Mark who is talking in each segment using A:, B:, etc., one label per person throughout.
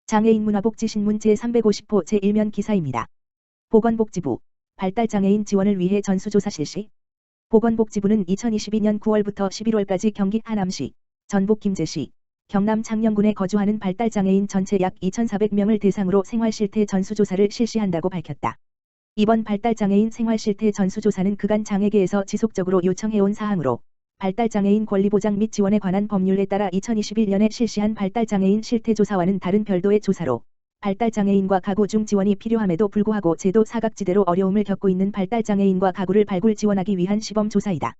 A: 장애인 문화복지신문 제350호 제1면 기사입니다. 보건복지부, 발달장애인 지원을 위해 전수조사 실시. 보건복지부는 2022년 9월부터 11월까지 경기 하남시, 전북 김제시, 경남 창녕군에 거주하는 발달장애인 전체 약 2,400명을 대상으로 생활실태 전수조사를 실시한다고 밝혔다. 이번 발달장애인 생활실태 전수조사는 그간 장애계에서 지속적으로 요청해온 사항으로 발달장애인 권리보장 및 지원에 관한 법률에 따라 2021년에 실시한 발달장애인 실태조사와는 다른 별도의 조사로 발달장애인과 가구 중 지원이 필요함에도 불구하고 제도 사각지대로 어려움을 겪고 있는 발달장애인과 가구를 발굴 지원하기 위한 시범조사이다.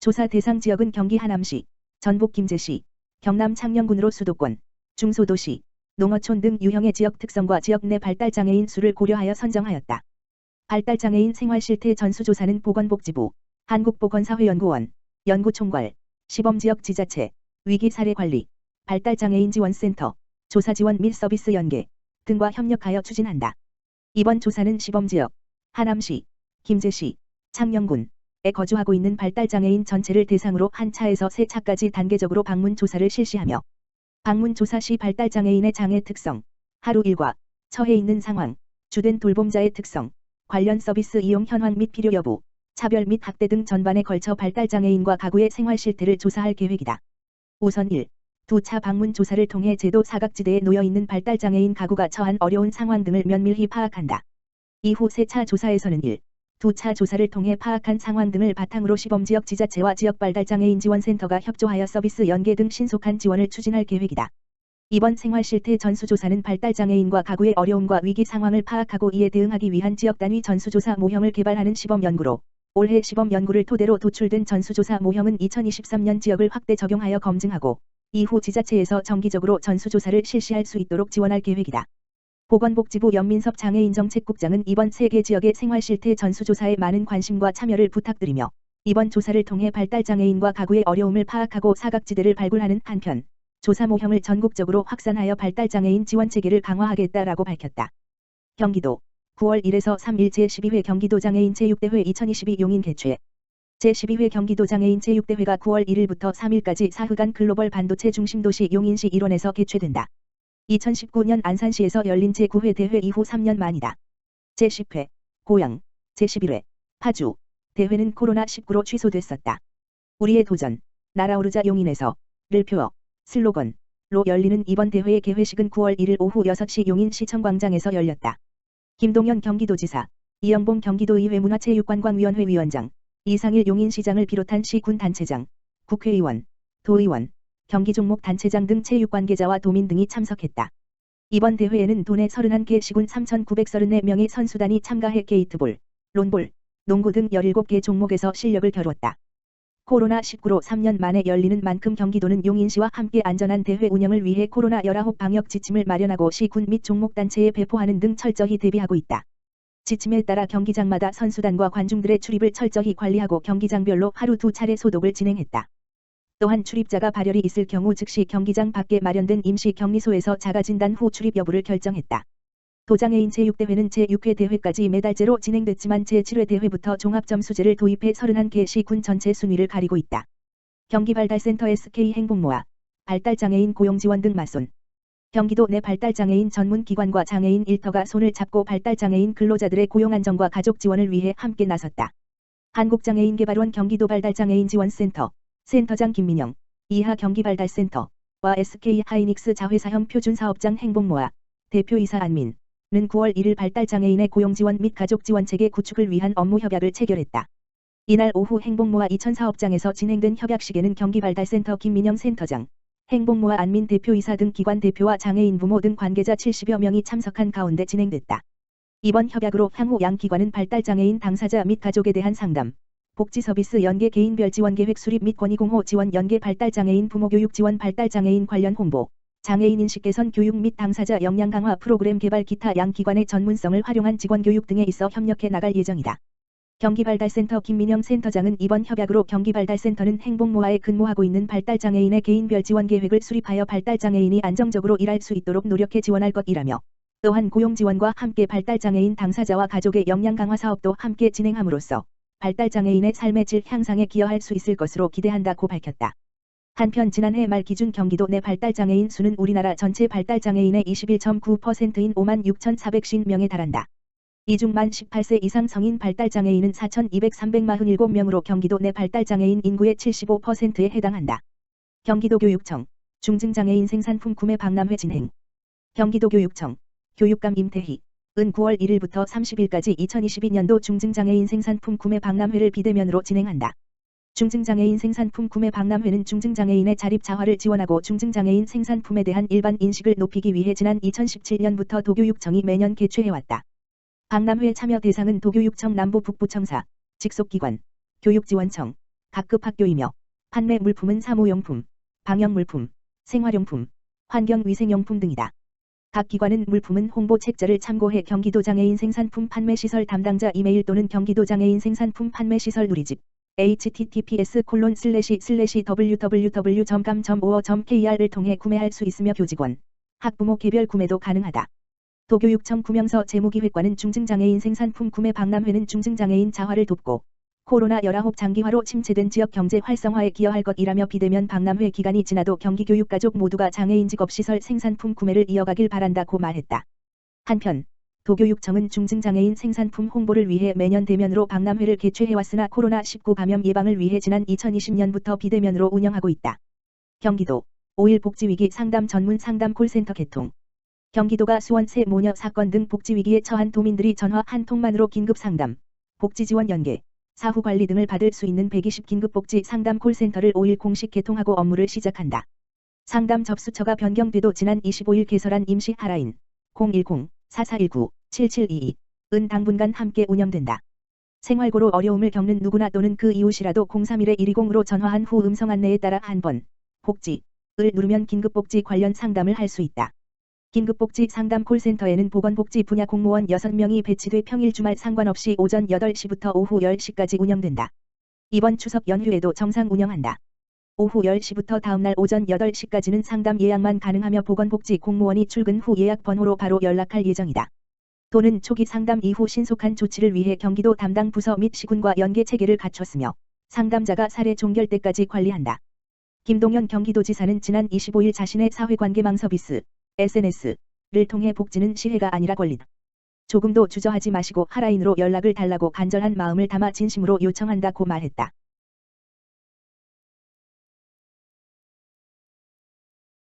A: 조사 대상 지역은 경기 하남시, 전북 김제시, 경남 창녕군으로 수도권, 중소도시, 농어촌 등 유형의 지역 특성과 지역 내 발달장애인 수를 고려하여 선정하였다. 발달장애인 생활실태 전수조사는 보건복지부, 한국보건사회연구원, 연구총괄, 시범지역 지자체, 위기사례관리, 발달장애인지원센터, 조사지원 및 서비스 연계 등과 협력하여 추진한다. 이번 조사는 시범지역, 하남시, 김제시, 창녕군에 거주하고 있는 발달장애인 전체를 대상으로 한 차에서 세 차까지 단계적으로 방문조사를 실시하며 방문조사 시 발달장애인의 장애 특성, 하루 일과, 처해 있는 상황, 주된 돌봄자의 특성, 관련 서비스 이용 현황 및 필요 여부, 차별 및 학대 등 전반에 걸쳐 발달장애인과 가구의 생활 실태를 조사할 계획이다. 우선 1. 2차 방문 조사를 통해 제도 사각지대에 놓여있는 발달장애인 가구가 처한 어려운 상황 등을 면밀히 파악한다. 이후 3차 조사에서는 1. 2차 조사를 통해 파악한 상황 등을 바탕으로 시범지역 지자체와 지역 발달장애인 지원센터가 협조하여 서비스 연계 등 신속한 지원을 추진할 계획이다. 이번 생활실태 전수조사는 발달장애인과 가구의 어려움과 위기 상황을 파악하고 이에 대응하기 위한 지역단위 전수조사 모형을 개발하는 시범연구로 올해 시범연구를 토대로 도출된 전수조사 모형은 2023년 지역을 확대 적용하여 검증하고 이후 지자체에서 정기적으로 전수조사를 실시할 수 있도록 지원할 계획이다. 보건복지부 연민섭 장애인정책국장은 이번 3개 지역의 생활실태 전수조사에 많은 관심과 참여를 부탁드리며 이번 조사를 통해 발달장애인과 가구의 어려움을 파악하고 사각지대를 발굴하는 한편 조사 모형을 전국적으로 확산하여 발달장애인 지원체계를 강화하겠다라고 밝혔다. 경기도 9월 1에서 3일 제12회 경기도장애인 제6대회 2022 용인 개최. 제12회 경기도장애인 제6대회가 9월 1일부터 3일까지 사흘간 글로벌 반도체 중심도시 용인시 일원에서 개최된다. 2019년 안산시에서 열린 제9회 대회 이후 3년 만이다. 제10회, 고양, 제11회, 파주, 대회는 코로나19로 취소됐었다. 우리의 도전, 날아오르자 용인에서 를 표어, 슬로건로 열리는 이번 대회의 개회식은 9월 1일 오후 6시 용인시청광장에서 열렸다. 김동연 경기도지사, 이영봉 경기도의회 문화체육관광위원회 위원장, 이상일 용인시장을 비롯한 시군 단체장, 국회의원, 도의원, 경기종목 단체장 등 체육관계자와 도민 등이 참석했다. 이번 대회에는 도내 31개 시군 3,934명의 선수단이 참가해 게이트볼, 론볼, 농구 등 17개 종목에서 실력을 겨뤘다. 코로나19로 3년 만에 열리는 만큼 경기도는 용인시와 함께 안전한 대회 운영을 위해 코로나19 방역 지침을 마련하고 시군 및 종목단체에 배포하는 등 철저히 대비하고 있다. 지침에 따라 경기장마다 선수단과 관중들의 출입을 철저히 관리하고 경기장별로 하루 2차례 소독을 진행했다. 또한 출입자가 발열이 있을 경우 즉시 경기장 밖에 마련된 임시 격리소에서 자가진단 후 출입 여부를 결정했다. 도장애인 제6대회는 제6회 대회까지 매달제로 진행됐지만 제7회 대회부터 종합점수제를 도입해 31개 시군 전체 순위를 가리고 있다. 경기발달센터 SK행복모아, 발달장애인 고용지원 등 맞손. 경기도 내 발달장애인 전문기관과 장애인 일터가 손을 잡고 발달장애인 근로자들의 고용안정과 가족 지원을 위해 함께 나섰다. 한국장애인개발원 경기도 발달장애인지원센터, 센터장 김민영, 이하 경기발달센터와 SK하이닉스 자회사형 표준사업장 행복모아, 대표이사 안민, 는 9월 1일 발달장애인의 고용지원 및 가족지원체계 구축을 위한 업무 협약을 체결했다. 이날 오후 행복모아 이천사업장에서 진행된 협약식에는 경기발달센터 김민영 센터장, 행복모아 안민 대표이사 등 기관 대표와 장애인 부모 등 관계자 70여 명이 참석한 가운데 진행됐다. 이번 협약으로 향후 양 기관은 발달장애인 당사자 및 가족에 대한 상담, 복지서비스 연계 개인별 지원계획 수립 및 권익공호 지원 연계 발달장애인 부모교육 지원 발달장애인 관련 홍보, 장애인 인식 개선 교육 및 당사자 역량 강화 프로그램 개발 기타 양 기관의 전문성을 활용한 직원교육 등에 있어 협력해 나갈 예정이다. 경기발달센터 김민영 센터장은 이번 협약으로 경기발달센터는 행복모아에 근무하고 있는 발달장애인의 개인별 지원 계획을 수립하여 발달장애인이 안정적으로 일할 수 있도록 노력해 지원할 것이라며 또한 고용지원과 함께 발달장애인 당사자와 가족의 역량 강화 사업도 함께 진행함으로써 발달장애인의 삶의 질 향상에 기여할 수 있을 것으로 기대한다고 밝혔다. 한편 지난해 말 기준 경기도 내 발달장애인 수는 우리나라 전체 발달장애인의 21.9%인 56,450명에 달한다. 이 중 만 18세 이상 성인 발달장애인은 4,247명으로 경기도 내 발달장애인 인구의 75%에 해당한다. 경기도교육청 중증장애인 생산품 구매 박람회 진행. 경기도교육청 교육감 임태희 은 9월 1일부터 30일까지 2022년도 중증장애인 생산품 구매 박람회를 비대면으로 진행한다. 중증장애인 생산품 구매 박람회는 중증장애인의 자립 자활을 지원하고 중증장애인 생산품에 대한 일반 인식을 높이기 위해 지난 2017년부터 도교육청이 매년 개최해왔다. 박람회 참여 대상은 도교육청 남부북부청사, 직속기관, 교육지원청, 각급 학교이며 판매 물품은 사무용품, 방역물품, 생활용품, 환경위생용품 등이다. 각 기관은 물품은 홍보 책자를 참고해 경기도장애인 생산품 판매시설 담당자 이메일 또는 경기도장애인 생산품 판매시설 누리집 https://www.gam.or.kr을 통해 구매할 수 있으며 교직원, 학부모 개별 구매도 가능하다. 도교육청 구명서 재무기획관은 중증장애인 생산품 구매 박람회는 중증장애인 자활을 돕고 코로나19 장기화로 침체된 지역 경제 활성화에 기여할 것이라며 비대면 박람회 기간이 지나도 경기교육가족 모두가 장애인 직업시설 생산품 구매를 이어가길 바란다고 말했다. 한편 도교육청은 중증장애인 생산품 홍보를 위해 매년 대면으로 박람회를 개최해왔으나 코로나19 감염 예방을 위해 지난 2020년부터 비대면으로 운영하고 있다. 경기도 5.1 복지위기 상담 전문 상담 콜센터 개통. 경기도가 수원세 모녀 사건 등 복지위기에 처한 도민들이 전화 한 통만으로 긴급상담, 복지지원 연계, 사후관리 등을 받을 수 있는 120 긴급복지 상담 콜센터를 5일 공식 개통하고 업무를 시작한다. 상담 접수처가 변경돼도 지난 25일 개설한 임시 하라인 010-4419-7722은 당분간 함께 운영된다. 생활고로 어려움을 겪는 누구나 또는 그 이웃이라도 031-120으로 전화한 후 음성 안내에 따라 한번 복지를 누르면 긴급복지 관련 상담을 할 수 있다. 긴급복지 상담 콜센터에는 보건복지 분야 공무원 6명이 배치돼 평일 주말 상관없이 오전 8시부터 오후 10시까지 운영된다. 이번 추석 연휴에도 정상 운영한다. 오후 10시부터 다음날 오전 8시까지는 상담 예약만 가능하며 보건복지 공무원이 출근 후 예약 번호로 바로 연락할 예정이다. 도는 초기 상담 이후 신속한 조치를 위해 경기도 담당 부서 및 시군과 연계 체계를 갖췄으며 상담자가 사례 종결 때까지 관리한다. 김동연 경기도지사는 지난 25일 자신의 사회관계망 서비스 SNS를 통해 복지는 시혜가 아니라 권리다. 조금도 주저하지 마시고 하라인으로 연락을 달라고 간절한 마음을 담아 진심으로 요청한다고 말했다.